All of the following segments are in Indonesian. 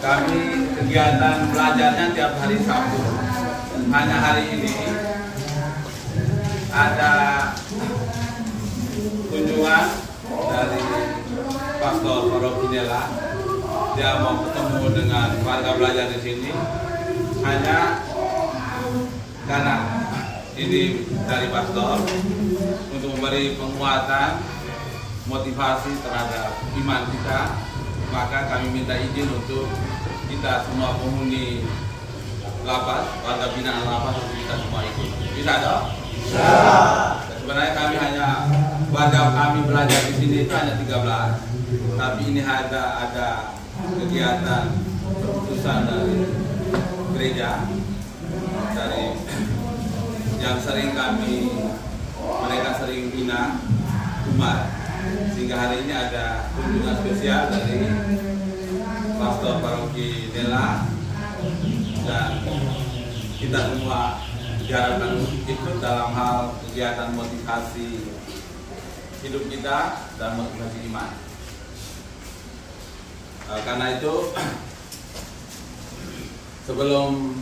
kami kegiatan belajarnya tiap hari Sabtu. Hanya hari ini ada kunjungan dari Pastor Paroki Nela. Dia mau ketemu dengan warga belajar di sini. Hanya karena ini dari pastor untuk memberi penguatan, motivasi terhadap iman kita, maka kami minta izin untuk kita semua penghuni lapas, warga binaan lapas, untuk kita semua ikut. Bisa dong? Bisa. Sebenarnya kami hanya warga kami belajar di sini itu hanya 13, tapi ini ada kegiatan keputusan dari gereja, dari yang sering mereka sering bina umat, sehingga hari ini ada kunjungan spesial dari Pastor Paroki Nela, dan kita semua diharapkan ikut dalam hal kegiatan motivasi hidup kita dan motivasi iman. Karena itu sebelum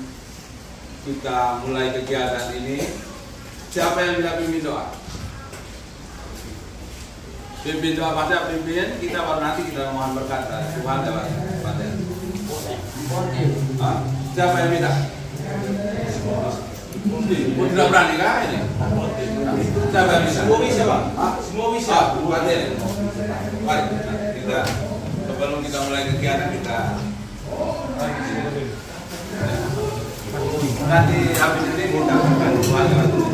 kita mulai kegiatan ini, siapa yang bisa pimpin doa? Pimpin doa pada pimpin, kita baru nanti kita mohon berkat dari Tuhan lewat pada. Siapa yang minta? Tidak berani kah ini? Siapa yang bisa? Semua bisa, Pak. Semua bisa. Bukan ini. Baik, kita sebelum kita mulai kegiatan kita nanti habis ini kita akan Tuhan lewat ini.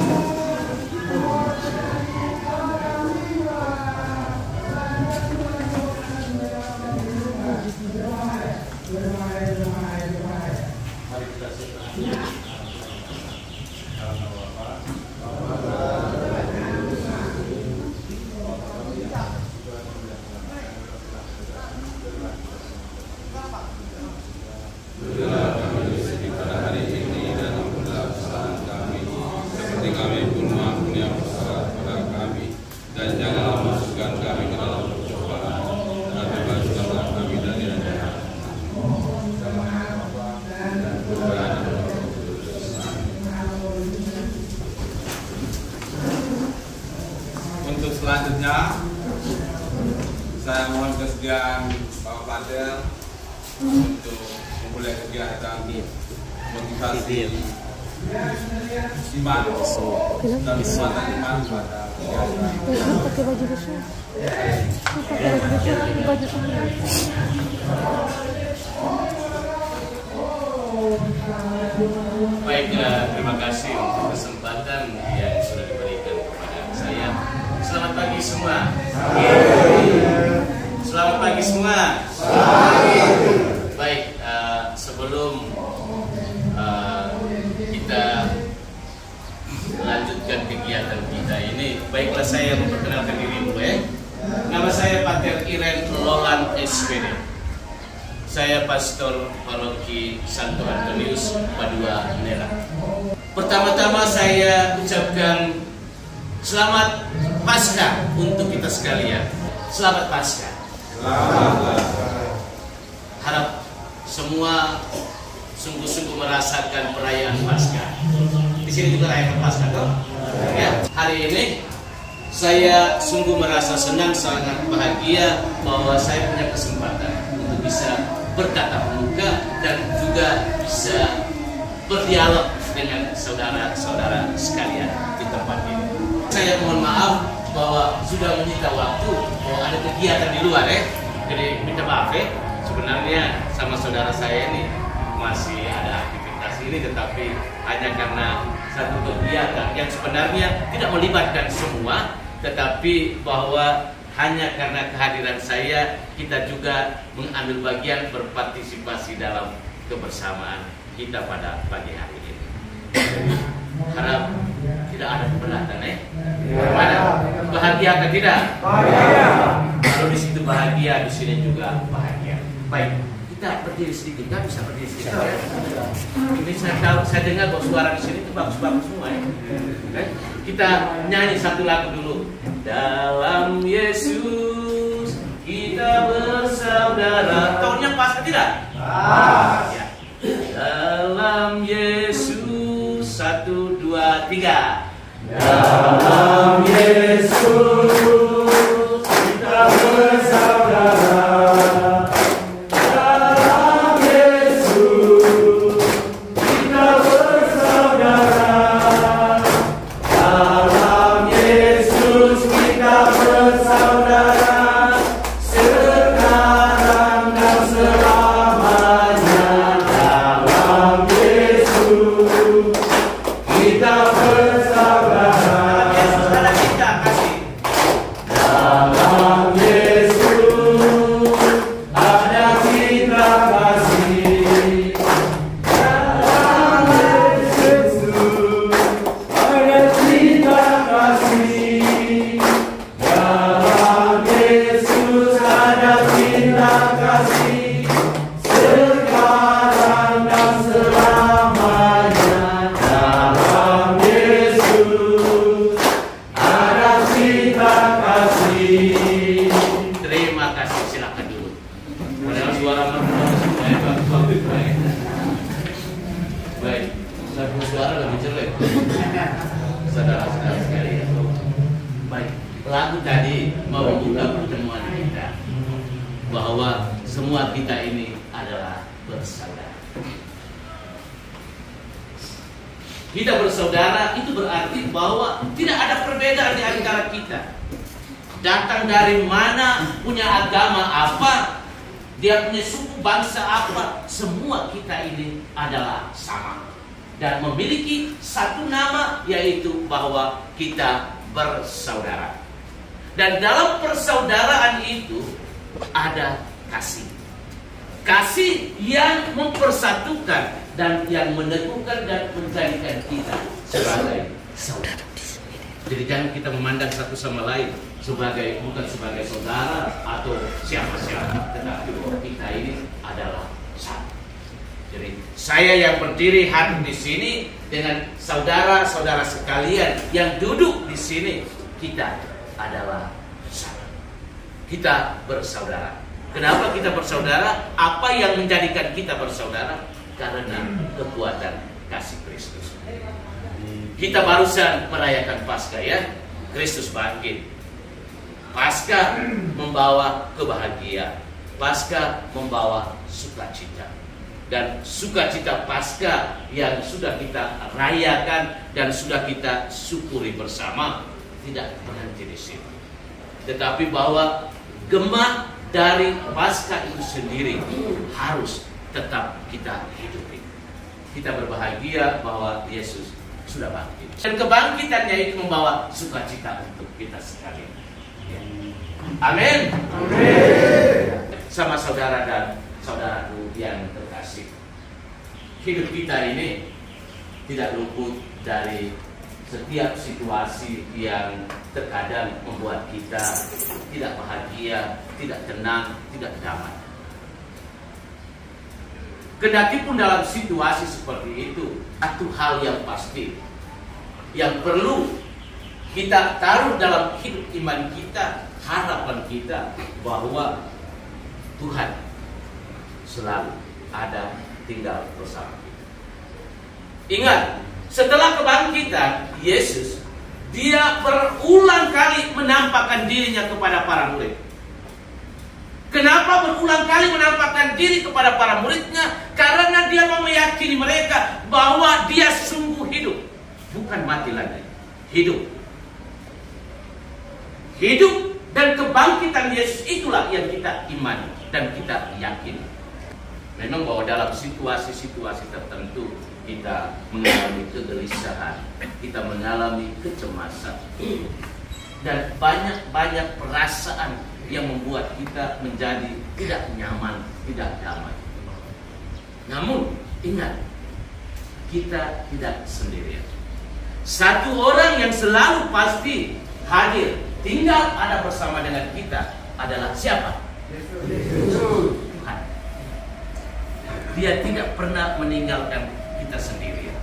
Selanjutnya, saya mohon kesediaan Bapak Pater untuk memulai kegiatan motivasi iman dan penguatan iman pada kegiatan. Pakai baju besar. Pakai baju besar, baju semua. Baiklah, terima kasih untuk kesempatan yang sudah diberikan kepada saya. Selamat pagi semua. Selamat pagi semua. Baik, sebelum kita melanjutkan kegiatan kita ini, baiklah saya memperkenalkan diri dulu ya. Nama saya Pater Iren Lolan SPD. Saya Pastor Paroki Santo Antonius Padua Nela. Pertama-tama saya ucapkan selamat Paskah untuk kita sekalian. Selamat Paskah. Harap semua sungguh-sungguh merasakan perayaan Paskah. Di sini juga rayakan Paskah, toh? Ya, hari ini saya sungguh merasa senang, sangat bahagia bahwa saya punya kesempatan untuk bisa bertatap muka dan juga bisa berdialog dengan saudara-saudara sekalian di tempat ini. Saya mohon maaf bahwa sudah menyita waktu, bahwa ada kegiatan di luar ya. Jadi minta maaf ya. Sebenarnya sama saudara saya ini masih ada aktivitas ini, tetapi hanya karena satu kegiatan yang sebenarnya tidak melibatkan semua, tetapi bahwa hanya karena kehadiran saya, kita juga mengambil bagian berpartisipasi dalam kebersamaan kita pada pagi hari ini. Harap tidak ada keberatan ya. Bagaimana? Bahagia atau tidak? Bahagia. Kalau di situ bahagia, di sini juga bahagia. Baik, kita berdiri sedikit, kan bisa berdiri sedikit ya. Ini saya dengar bahwa suara di sini itu bagus-bagus semua ya. Kita nyanyi satu lagu dulu. Dalam Yesus kita bersaudara. Tonnya pas tidak? Ya. Dalam Yesus, 1, 2, 3. Dalam Yesus kita bersaudara. Dalam Yesus kita bersaudara. Dalam Yesus kita bersaudara. Sekarang dan selamanya. Dalam Yesus kita bersaudara. Dalam Yesus ada cinta kasih. Dalam Yesus ada cinta kasih. Dalam Yesus ada cinta kasih. Sekarang dan selamanya. Dalam Yesus ada cinta kasih. Terima kasih, silakan dulu. Padahal suara mereka baik. Baik, suara lebih jelek. Saudara-saudara sekalian. Baik, lagu tadi mau membuka pertemuan kita bahwa semua kita ini adalah bersaudara. Kita bersaudara itu berarti bahwa tidak ada perbedaan di antara kita. Datang dari mana, punya agama apa, dia punya suku bangsa apa, semua kita ini adalah sama. Dan memiliki satu nama, yaitu bahwa kita bersaudara. Dan dalam persaudaraan itu ada kasih. Kasih yang mempersatukan dan yang meneguhkan dan menjadikan kita sebagai saudara. Jadi jangan kita memandang satu sama lain bukan sebagai saudara atau siapa-siapa, tetapi bahwa kita ini adalah satu. Jadi saya yang berdiri hadir di sini dengan saudara-saudara sekalian yang duduk di sini, kita adalah satu. Kita bersaudara. Kenapa kita bersaudara? Apa yang menjadikan kita bersaudara? Karena kekuatan kasih Kristus. Kita barusan merayakan Paskah ya. Kristus bangkit. Paskah membawa kebahagiaan. Paskah membawa sukacita. Dan sukacita Paskah yang sudah kita rayakan dan sudah kita syukuri bersama tidak berhenti di situ. Tetapi bahwa gema dari Paskah itu sendiri harus tetap kita hidupi. Kita berbahagia bahwa Yesus sudah bangkit. Dan kebangkitannya itu membawa sukacita untuk kita sekalian. Ya. Amin. Sama saudara dan saudaraku yang terkasih, hidup kita ini tidak luput dari setiap situasi yang terkadang membuat kita tidak bahagia, tidak tenang, tidak damai. Kendati pun dalam situasi seperti itu, satu hal yang pasti yang perlu kita taruh dalam hidup iman kita, harapan kita bahwa Tuhan selalu ada tinggal bersama kita. Ingat, setelah kebangkitan Yesus, dia berulang kali menampakkan dirinya kepada para murid. Kenapa berulang kali menampakkan diri kepada para muridnya? Karena dia mau meyakini mereka bahwa dia sungguh hidup, bukan mati lagi, hidup. Hidup dan kebangkitan Yesus itulah yang kita imani dan kita yakini. Memang bahwa dalam situasi-situasi tertentu kita mengalami kegelisahan, kita mengalami kecemasan, dan banyak perasaan yang membuat kita menjadi tidak nyaman, tidak damai. Namun ingat, kita tidak sendirian. Satu orang yang selalu pasti hadir, tinggal ada bersama dengan kita adalah siapa? Tuhan. Dia tidak pernah meninggalkan kita sendirian.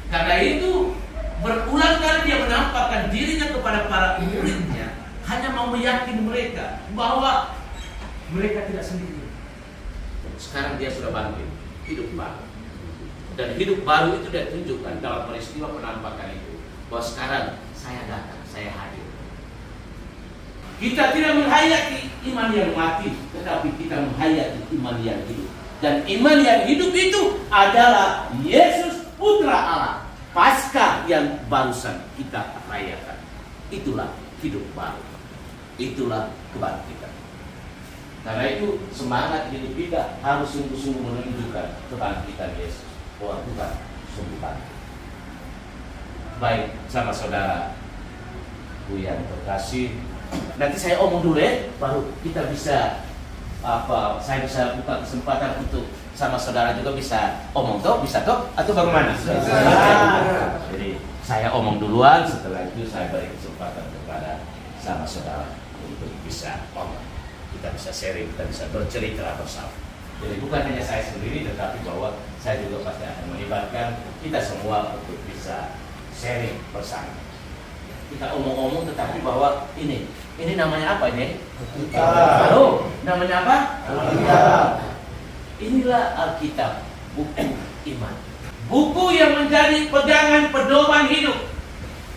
Karena itu berulang kali dia menampakkan dirinya kepada para muridnya, hanya mau meyakini mereka bahwa mereka tidak sendiri. Sekarang dia sudah bangkit, hidup baru. Dan hidup baru itu dia tunjukkan dalam peristiwa penampakan itu, bahwa sekarang saya datang, saya hadir. Kita tidak menghayati iman yang mati, tetapi kita menghayati iman yang hidup. Dan iman yang hidup itu adalah Yesus Putra Allah, Paskah yang barusan kita rayakan. Itulah hidup baru. Itulah kebangkitan. Karena itu semangat hidup kita harus sungguh-sungguh menunjukkan kebangkitan Yesus. Bahwa Tuhan sungguh bangkit. Baik, sama saudara Bu yang terkasih, nanti saya omong dulu ya, baru kita bisa saya bisa buka kesempatan untuk sama saudara juga bisa omong toh, bisa toh, atau bagaimana? Jadi saya omong duluan, setelah itu saya beri kesempatan kepada sama saudara untuk bisa omong. Kita bisa sharing, kita bisa bercerita bersama. Jadi bukan hanya saya sendiri, tetapi bahwa saya juga pasti akan melibatkan kita semua untuk bisa sharing bersama. Kita omong-omong, tetapi bahwa ini namanya apa ini? Halo, namanya apa? Alkitab. Inilah Alkitab, buku iman. Buku yang menjadi pegangan pedoman hidup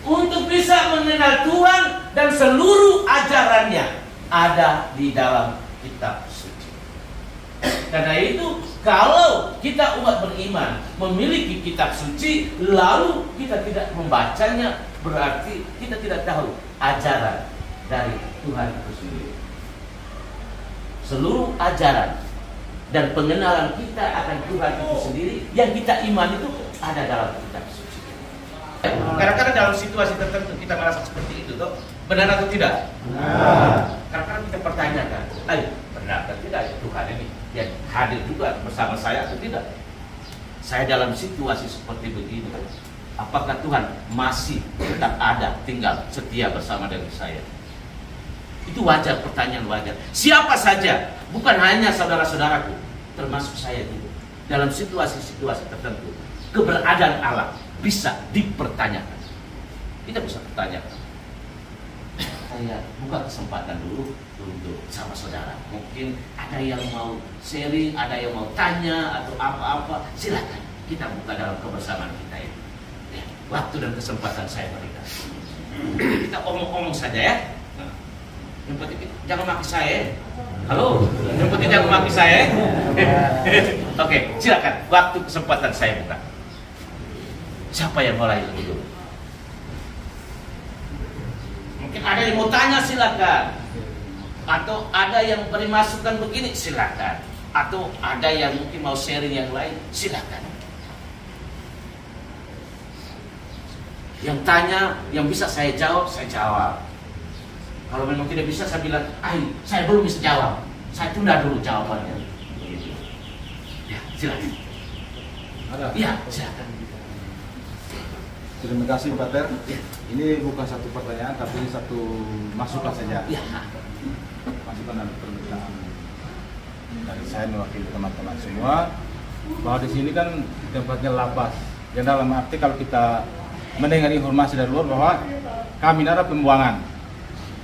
untuk bisa mengenal Tuhan dan seluruh ajarannya ada di dalam kitab suci. Karena itu, kalau kita umat beriman memiliki kitab suci, lalu kita tidak membacanya, berarti kita tidak tahu ajaran dari Tuhan itu sendiri. Seluruh ajaran dan pengenalan kita akan Tuhan itu sendiri yang kita iman itu ada dalam kitab suci. Kadang-kadang dalam situasi tertentu kita merasa seperti itu, toh? Benar atau tidak? Benar. Kadang-kadang kita pertanyakan, benar atau tidak ya Tuhan ini yang hadir juga bersama saya atau tidak? Saya dalam situasi seperti begini, apakah Tuhan masih tetap ada, tinggal setia bersama dengan saya? Itu wajar, pertanyaan wajar. Siapa saja, bukan hanya saudara-saudaraku, termasuk saya juga. Dalam situasi-situasi tertentu, keberadaan Allah bisa dipertanyakan. Kita bisa pertanyakan. Saya buka kesempatan dulu untuk sama saudara. Mungkin ada yang mau sharing, ada yang mau tanya atau apa-apa, silakan. Kita buka dalam kebersamaan kita ini. Ya, waktu dan kesempatan saya berikan. Kita omong-omong saja ya. Yang penting jangan maki saya. Halo, yang penting jangan maki saya. Oke, silakan. Waktu kesempatan saya buka. Siapa yang mulai dulu? Mungkin ada yang mau tanya, silakan. Atau ada yang beri masukan begini, silakan. Atau ada yang mungkin mau sharing yang lain, silakan. Yang tanya, yang bisa saya jawab, saya jawab. Kalau memang tidak bisa, saya bilang, saya belum bisa jawab. Saya tunda dulu jawabannya. Ya, silakan. Ya, silakan. Terima kasih Pak Ter. Ini bukan satu pertanyaan, tapi satu masukan saja. Ya. Masukan dan permintaan dari saya mewakili teman-teman semua, bahwa di sini kan tempatnya lapas. Yang dalam arti kalau kita mendengar informasi dari luar bahwa kami ada pembuangan,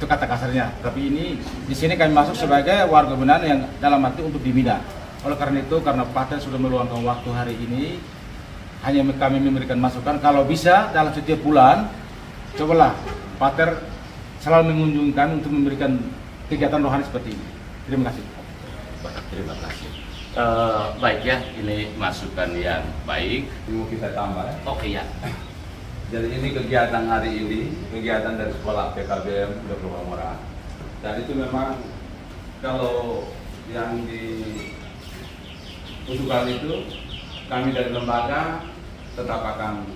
itu kata kasarnya. Tapi ini di sini kami masuk sebagai warga binaan yang dalam arti untuk dibina. Oleh karena itu, karena Pak Ter sudah meluangkan waktu hari ini, hanya kami memberikan masukan, kalau bisa dalam setiap bulan, cobalah Pak Ter selalu mengunjungkan untuk memberikan kegiatan rohani seperti ini. Terima kasih. Terima kasih. Baik ya, ini masukan yang baik. Mau kita tambah ya? Oke ya. Jadi ini kegiatan hari ini, kegiatan dari sekolah PKBM Udah Murah. Dan itu memang kalau yang diusulkan itu, kami dari lembaga tetap akan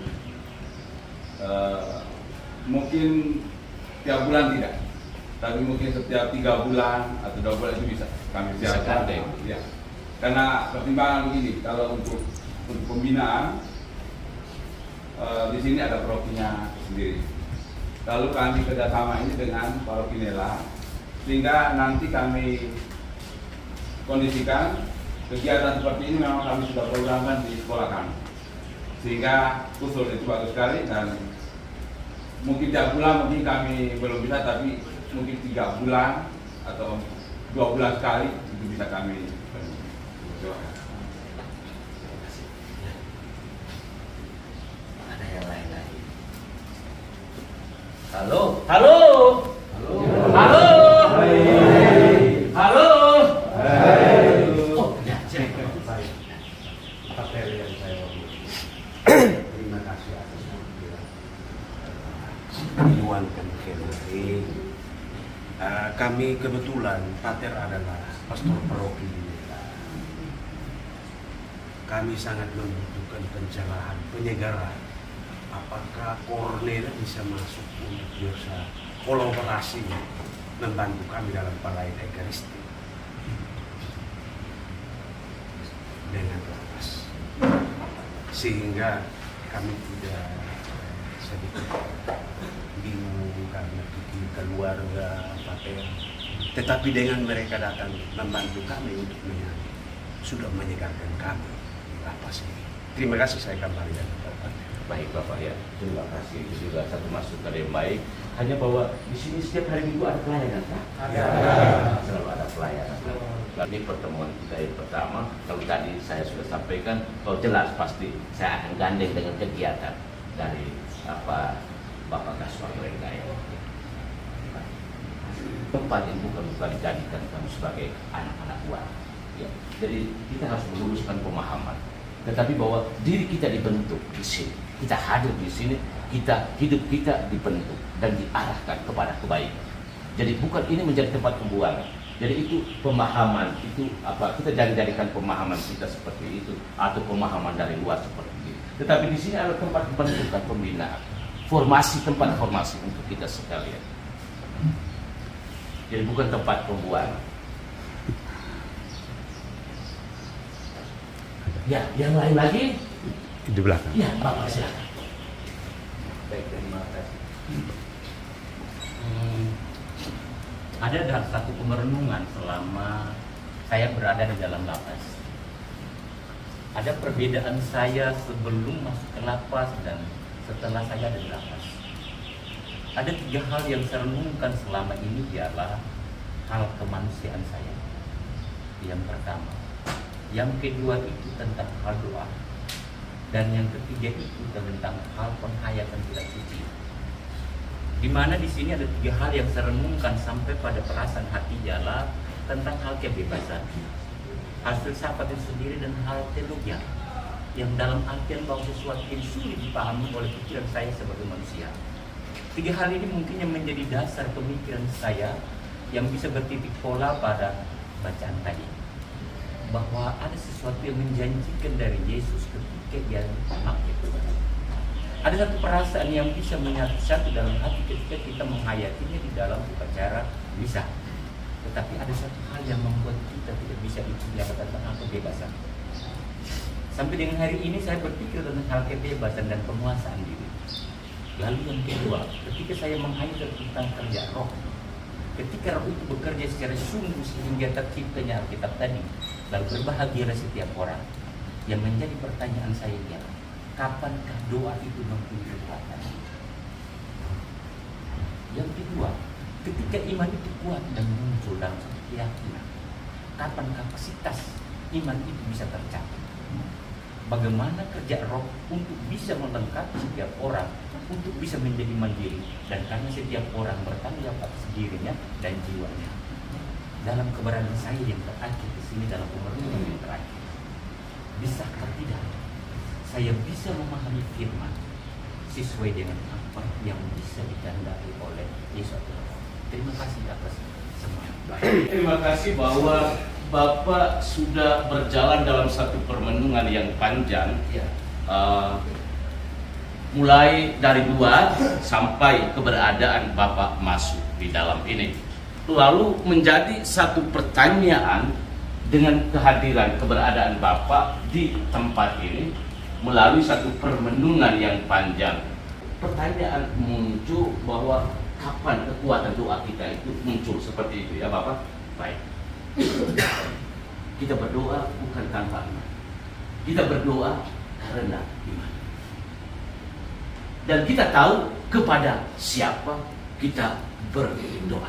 mungkin tiap bulan tidak, tapi mungkin setiap 3 bulan atau 2 bulan itu bisa kami siapkan. Ya. Karena pertimbangan begini, kalau untuk pembinaan di sini ada parokinya sendiri. Lalu kami kerjasama ini dengan paroki Nela, sehingga nanti kami kondisikan kegiatan seperti ini memang kami sudah programkan di sekolah kami, sehingga usul itu bagus sekali. Dan mungkin tiap bulan mungkin kami belum bisa, tapi mungkin 3 bulan atau 2 bulan sekali itu bisa kami. Ada yang lain lagi. Halo, halo, halo, halo, halo. Oh, ya, Terima kasih atas kunjungan kami. Kami kebetulan pater adalah pastor paroki. Kami sangat membutuhkan pencerahan, penyegaran. Apakah Cornel bisa masuk untuk biasa kolaborasi membantu kami dalam pelayanan Ekaristi dengan lapas, sehingga kami tidak sedikit bingung karena pikir keluarga pater, tetapi dengan mereka datang membantu kami untuk sudah menyegarkan kami di lapas ini. Terima kasih, saya kembali dan baik Bapak ya, terima kasih. Itu juga satu masukan yang baik. Hanya bahwa di sini setiap hari Minggu ada pelayanan, kan? Ada. Selalu ada pelayanan. Ini pertemuan kita yang pertama. Kalau tadi saya sudah sampaikan, kalau jelas pasti saya akan gandeng dengan kegiatan dari Bapak Kaswar Renggaya. Tempat yang bukan jadikan kami sebagai anak-anak buah. Ya. Jadi kita harus meluruskan pemahaman. Tetapi bahwa diri kita dibentuk di sini, kita hadir di sini, hidup kita dibentuk dan diarahkan kepada kebaikan. Jadi bukan ini menjadi tempat pembuangan. Jadi itu pemahaman, itu kita jadikan pemahaman kita seperti itu atau pemahaman dari luar seperti itu. Tetapi di sini adalah tempat pembentukan, pembinaan, tempat formasi untuk kita sekalian. Jadi bukan tempat pembuangan. Ya, yang lain lagi di belakang. Ya, Bapak silakan. Baik, terima kasih. Ada satu perenungan selama saya berada di dalam lapas. Ada perbedaan saya sebelum masuk ke lapas dan setelah saya ada di lapas. Ada 3 hal yang saya renungkan selama ini ialah hal kemanusiaan saya. Yang pertama. Yang kedua itu tentang hal doa. Dan yang ketiga itu tentang hal penghayatan kitab suci. Di mana di sini ada 3 hal yang saya renungkan sampai pada perasaan hati ialah tentang hal kebebasan, hal filsafat itu sendiri dan hal teologi. Yang dalam artian bahwa sesuatu yang sulit dipahami oleh pikiran saya sebagai manusia. 3 hal ini mungkin yang menjadi dasar pemikiran saya yang bisa bertitik pola pada bacaan tadi. Bahwa ada sesuatu yang menjanjikan dari Yesus ketika dia bangkit. Ada satu perasaan yang bisa menyatu dalam hati ketika kita menghayatinya di dalam upacara misa. Tetapi ada satu hal yang membuat kita tidak bisa bicara tentang kebebasan. Sampai dengan hari ini saya berpikir tentang hal kebebasan dan penguasaan diri. Lalu yang kedua, ketika saya menghayati tentang kerja roh, ketika roh itu bekerja secara sungguh sehingga terciptanya Alkitab tadi, lalu berbahagialah setiap orang. Yang menjadi pertanyaan saya ialah, kapankah doa itu mempunyai kekuatan? Yang kedua, ketika iman itu kuat dan muncul dalam satu keyakinan, kapan kapasitas iman itu bisa tercapai? Bagaimana kerja roh untuk bisa melengkapi setiap orang, untuk bisa menjadi mandiri, dan karena setiap orang bertanggung jawab atas dirinya dan jiwanya. Dalam keberadaan saya yang terakhir di sini dalam pemenuhan yang terakhir, bisakah tidak saya bisa memahami firman sesuai dengan apa yang bisa dikehendaki oleh Yesus? Terima kasih atas semua. Terima kasih bahwa Bapak sudah berjalan dalam satu permenungan yang panjang, mulai dari luar sampai keberadaan Bapak masuk di dalam ini. Lalu menjadi satu pertanyaan dengan kehadiran keberadaan Bapak di tempat ini melalui satu permenungan yang panjang. Pertanyaan muncul bahwa kapan kekuatan doa kita itu muncul seperti itu ya Bapak? Baik. Kita berdoa bukan tanpa iman. Kita berdoa karena iman. Dan kita tahu kepada siapa kita berdoa.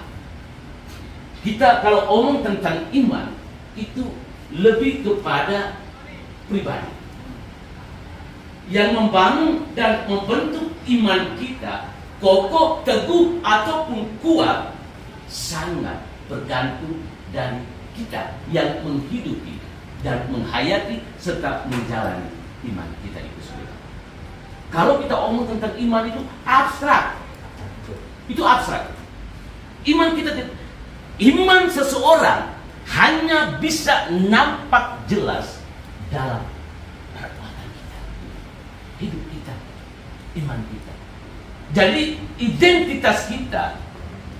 Kita kalau omong tentang iman itu lebih kepada pribadi yang membangun dan membentuk iman kita kokoh, teguh ataupun kuat sangat bergantung dari kita yang menghidupi dan menghayati serta menjalani iman kita itu sendiri. Kalau kita omong tentang iman itu abstrak. Itu abstrak. Iman seseorang hanya bisa nampak jelas dalam perbuatan kita, hidup kita, iman kita. Jadi identitas kita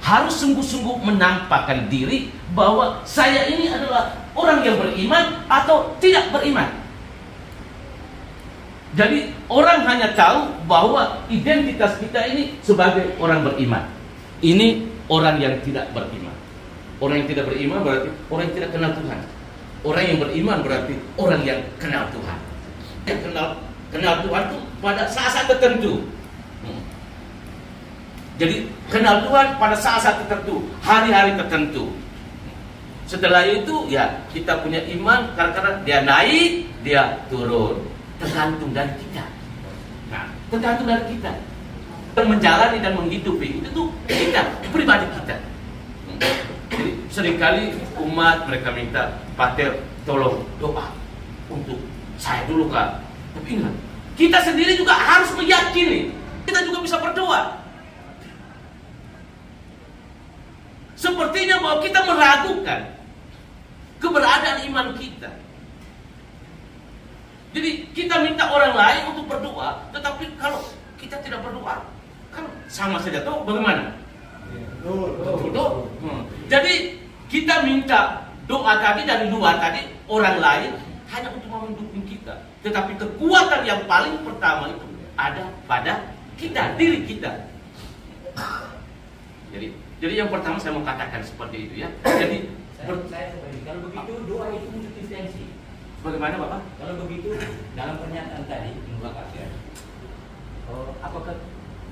harus sungguh-sungguh menampakkan diri bahwa saya ini adalah orang yang beriman atau tidak beriman. Jadi orang hanya tahu bahwa identitas kita ini sebagai orang beriman. Ini orang yang tidak beriman. Orang yang tidak beriman berarti orang yang tidak kenal Tuhan. Orang yang beriman berarti orang yang kenal Tuhan. Yang kenal Tuhan itu pada saat-saat tertentu. Jadi kenal Tuhan pada saat-saat tertentu, hari-hari tertentu. Setelah itu ya kita punya iman karena dia naik, dia turun. Tergantung dari kita. Nah, tergantung dari kita. Menjalani dan menghidupi itu tuh kita, pribadi kita. Jadi seringkali umat mereka minta, Pater tolong doa untuk saya dulu Kak. Tapi ingat, kita sendiri juga harus meyakini. Kita juga bisa berdoa. Sepertinya bahwa kita meragukan keberadaan iman kita. Jadi kita minta orang lain untuk berdoa, tetapi kalau kita tidak berdoa, kan sama saja tuh bagaimana? Betul. Jadi kita minta doa tadi dari luar tadi orang lain hanya untuk mendukung kita, tetapi kekuatan yang paling pertama itu ada pada kita, diri kita. Jadi yang pertama saya mau katakan seperti itu ya. Jadi saya seperti kalau begitu doa itu wujud intensi. Bagaimana Bapak? Kalau begitu dalam pernyataan tadi, apakah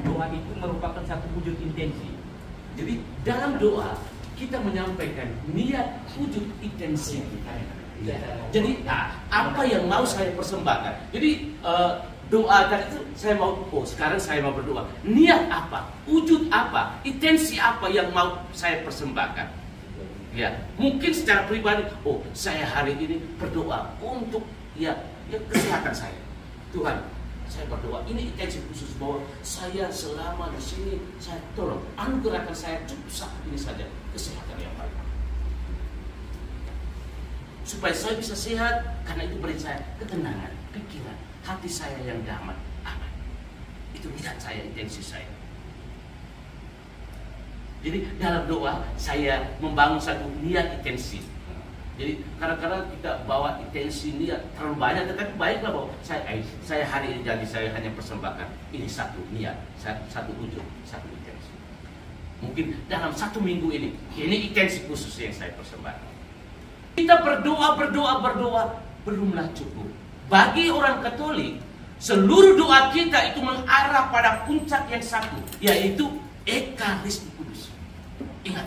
doa itu merupakan satu wujud intensi? Jadi dalam doa kita menyampaikan niat wujud intensi kita. Jadi apa yang mau saya persembahkan? Jadi doa tadi itu saya mau, sekarang saya mau berdoa. Niat apa? Wujud apa? Intensi apa yang mau saya persembahkan? Ya, mungkin secara pribadi, saya hari ini berdoa untuk ya kesehatan saya. Tuhan, saya berdoa ini intensi khusus bahwa saya selama di sini saya tolong anugerahkan saya cukup saat ini saja kesehatan yang baik. Supaya saya bisa sehat, karena itu beri saya ketenangan, pikiran, hati saya yang damai, aman. Itu niat saya, intensi saya. Jadi dalam doa saya membangun satu niat intensi. Jadi kadang-kadang kita bawa intensi niat terlalu banyak, tetapi baiklah bahwa saya hari ini jadi saya hanya persembahkan ini satu niat, satu wujud, satu intensi. Mungkin dalam satu minggu ini intensi khusus yang saya persembahkan. Kita berdoa belumlah cukup. Bagi orang Katolik, seluruh doa kita itu mengarah pada puncak yang satu, yaitu Ekaristi Kudus. Ingat,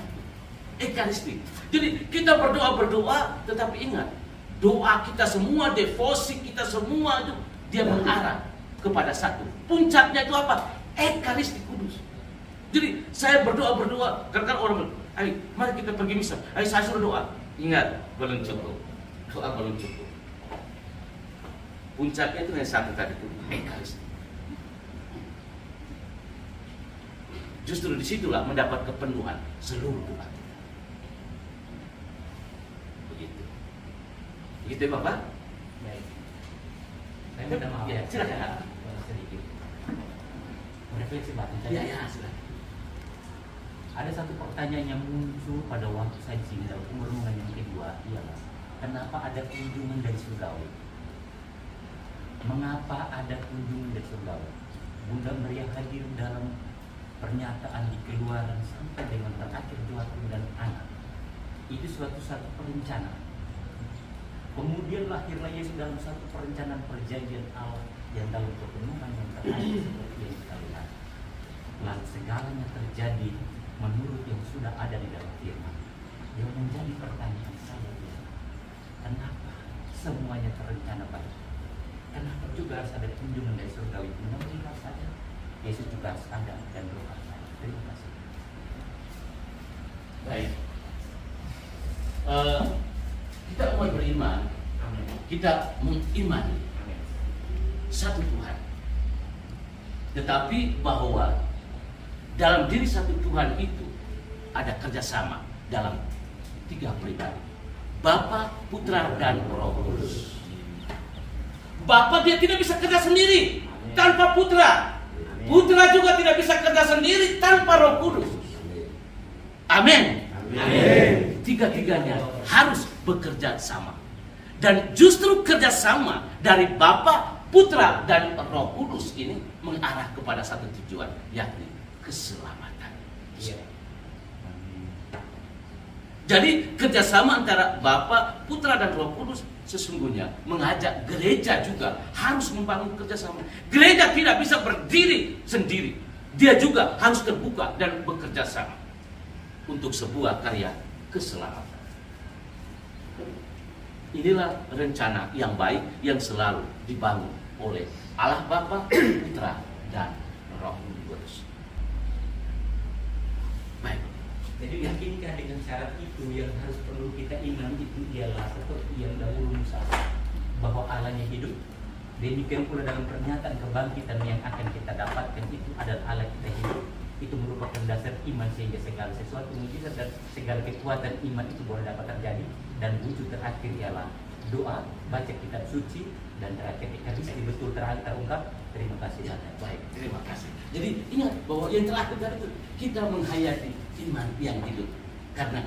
Ekaristi. Jadi kita berdoa, tetapi ingat, doa kita semua, devosi kita semua itu dia mengarah kepada satu. Puncaknya itu apa? Ekaristi Kudus. Jadi saya berdoa, karena orang bilang, ayo mari kita pergi misa. Ayo saya suruh doa. Ingat, belum cukup. Doa belum cukup. Puncaknya itu yang satu tadi itu Ekaristi. Justru disitulah mendapat kepenuhan seluruh doa. Begitu ya Bapak? Baik. Saya minta maaf. Ya, silakan. Sedikit. Refleksi batin tadi. Ya, silakan. Ada satu pertanyaan yang muncul pada waktu saya di sini dalam renungan yang kedua, ialah kenapa ada kunjungan dari surgawi? Mengapa ada kunjungan dari surgawi? Bunda Maria hadir dalam pernyataan di Keluaran sampai dengan terakhir Joakim dan anak. Itu suatu perencanaan. Kemudian lahirlah Yesus dalam satu perencanaan perjanjian Allah yang dalam kepenuhan yang terakhir seperti yang kita lihat. Lalu segalanya terjadi menurut yang sudah ada di dalam firman. Yang menjadi pertanyaan saya, kenapa mereka rencana baik. Kenapa juga harus ada kunjungan dari surgawi? Menurut saja Yesus juga harus ada dan doa saya. Terima kasih. Baik. Kita umat beriman, kita mengimani satu Tuhan. Tetapi bahwa dalam diri satu Tuhan itu ada kerjasama dalam 3 pribadi, Bapa, Putra, dan Roh Kudus. Bapa dia tidak bisa kerja sendiri tanpa Putra. Putra juga tidak bisa kerja sendiri tanpa Roh Kudus. Amin. Tiga-tiganya harus bekerja sama. Dan justru kerjasama dari Bapa, Putra, dan Roh Kudus ini mengarah kepada satu tujuan, yakni keselamatan. Jadi kerjasama antara Bapa, Putra, dan Roh Kudus sesungguhnya mengajak gereja juga harus membangun kerjasama. Gereja tidak bisa berdiri sendiri. Dia juga harus terbuka dan bekerja sama untuk sebuah karya keselamatan. Inilah rencana yang baik yang selalu dibangun oleh Allah Bapa, Putra, dan Roh Kudus. Baik. Jadi yakinkah dengan syarat itu yang harus perlu kita iman itu ialah seperti yang dahulu Musa, bahwa Allahnya hidup. Demikian pula dalam pernyataan kebangkitan yang akan kita dapatkan itu adalah Allah kita hidup. Itu merupakan dasar iman sehingga segala sesuatu mujizat dan segala kekuatan iman itu boleh dapat terjadi. Dan wujud terakhir ialah doa, baca kitab suci, dan terakhir ketika bisa betul terungkap. Terima kasih. Baik, terima kasih. Jadi ingat bahwa yang terakhir tadi itu kita menghayati iman yang hidup. Karena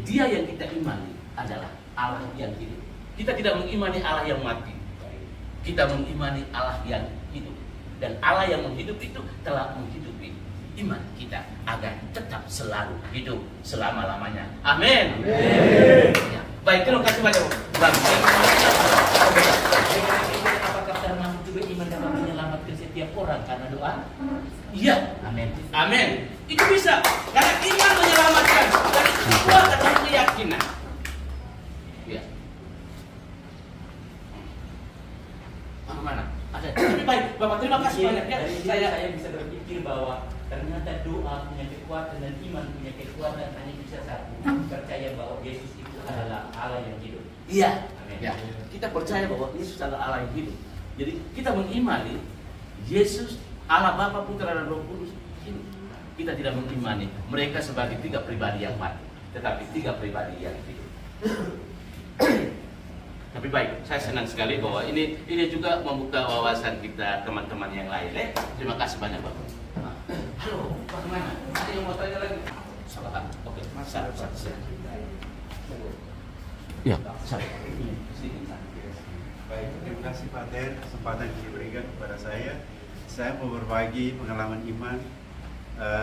dia yang kita imani adalah Allah yang hidup. Kita tidak mengimani Allah yang mati. Kita mengimani Allah yang hidup. Dan Allah yang menghidup itu telah menghidupi iman kita agar tetap selalu hidup selama-lamanya. Amin. Ya. Baik, terima kasih banyak. Apakah termasuk juga iman dapat menyelamatkan setiap orang karena doa? Iya. Amin. Amin. Itu bisa. Karena iman menyelamatkan. Dan itu kekuatan dan keyakinan. Ya. Mana? Ada. Tapi baik, Bapak terima kasih banyak ya. Saya bisa berpikir bahwa ternyata doa punya kekuatan dan iman punya kekuatan, hanya bisa satu, percaya bahwa Yesus itu adalah Allah yang hidup. Iya. Amin. Ya. Kita percaya bahwa Yesus adalah Allah yang hidup. Jadi kita mengimani Yesus, Allah Bapa, Putra, dan Roh Kudus hidup. Kita tidak mengimani mereka sebagai 3 pribadi yang mati, tetapi 3 pribadi yang hidup. Tapi baik, saya senang sekali bahwa ini juga membuka wawasan kita teman-teman yang lain. Terima kasih banyak Bapak. Halo, bagaimana? Ada yang mau tanya lagi? Salah. Oke, saya. Ya, saya. Baik, terima kasih Pak Ter, kesempatan yang diberikan kepada saya. Saya mau berbagi pengalaman iman.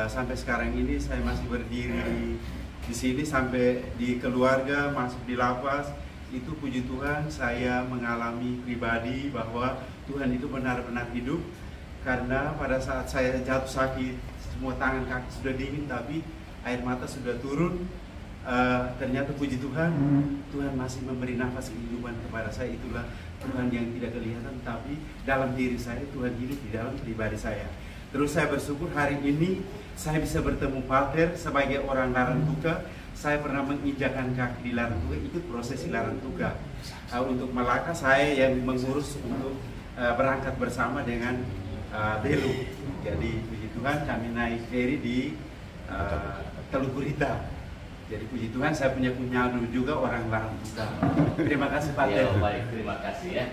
Sampai sekarang ini saya masih berdiri di sini, sampai di keluarga, masuk di lapas. Itu puji Tuhan, saya mengalami pribadi bahwa Tuhan itu benar-benar hidup. Karena pada saat saya jatuh sakit, semua tangan kaki sudah dingin, tapi air mata sudah turun. Ternyata puji Tuhan, Tuhan masih memberi nafas kehidupan kepada saya. Itulah Tuhan yang tidak kelihatan, tapi dalam diri saya Tuhan hidup di dalam pribadi saya. Terus saya bersyukur hari ini saya bisa bertemu Pater sebagai orang Larantuka. Saya pernah menginjakan kaki di Larantuka, ikut prosesi Larantuka. Untuk Malaka saya yang mengurus untuk berangkat bersama dengan Belu. Jadi puji Tuhan kami naik ferry di Teluk Gurita. Jadi puji Tuhan saya punya kunyado juga orang Larantuka. Terima kasih Pak. Ya, baik, terima kasih ya.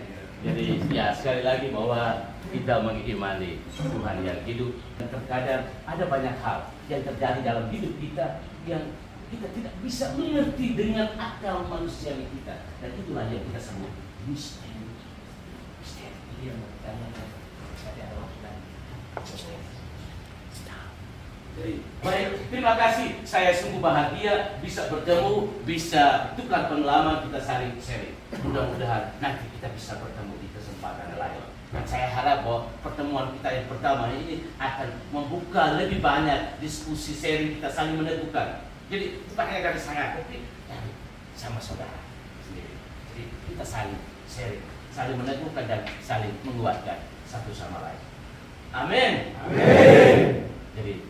Jadi ya sekali lagi bahwa kita mengimani Tuhan yang hidup. Dan terkadang ada banyak hal yang terjadi dalam hidup kita yang kita tidak bisa mengerti dengan akal manusia kita, dan itulah yang kita sebut misteri. Misteri yang bertanyakan kepada Allah dan misteri. Jadi, baik, terima kasih. Saya sungguh bahagia bisa bertemu, bisa tukar pengalaman, kita saling sharing. Mudah-mudahan nanti kita bisa bertemu di kesempatan lain. Dan saya harap bahwa pertemuan kita yang pertama ini akan membuka lebih banyak diskusi sharing, kita saling meneguhkan. Jadi bukan hanya dari saya, tapi dari sama saudara sendiri. Jadi kita saling sharing, saling meneguhkan dan saling menguatkan satu sama lain. Amin. Amin. Jadi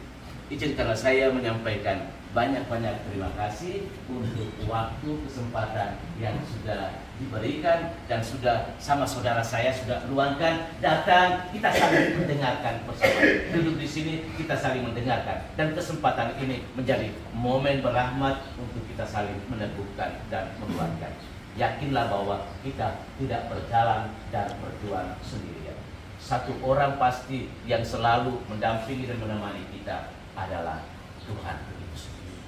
izinkanlah saya menyampaikan banyak-banyak terima kasih untuk waktu kesempatan yang sudah diberikan dan sudah sama saudara saya sudah luangkan datang, kita saling mendengarkan bersama. Duduk di sini kita saling mendengarkan dan kesempatan ini menjadi momen berahmat untuk kita saling meneguhkan dan menguatkan. Yakinlah bahwa kita tidak berjalan dan berjuang sendirian. Satu orang pasti yang selalu mendampingi dan menemani kita adalah Tuhan itu sendiri.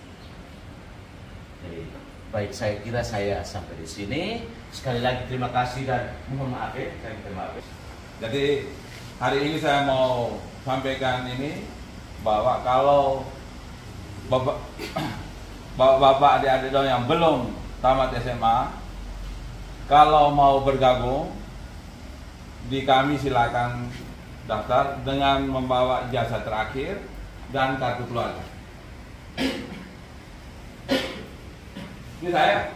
Jadi baik, saya kira saya sampai di sini. Sekali lagi terima kasih dan mohon maaf ya, saya terima kasih. Jadi hari ini saya mau sampaikan ini bahwa kalau bapak adik-adik yang belum tamat SMA, kalau mau bergabung di kami silakan daftar dengan membawa ijazah terakhir dan kartu keluarga. Ini saya.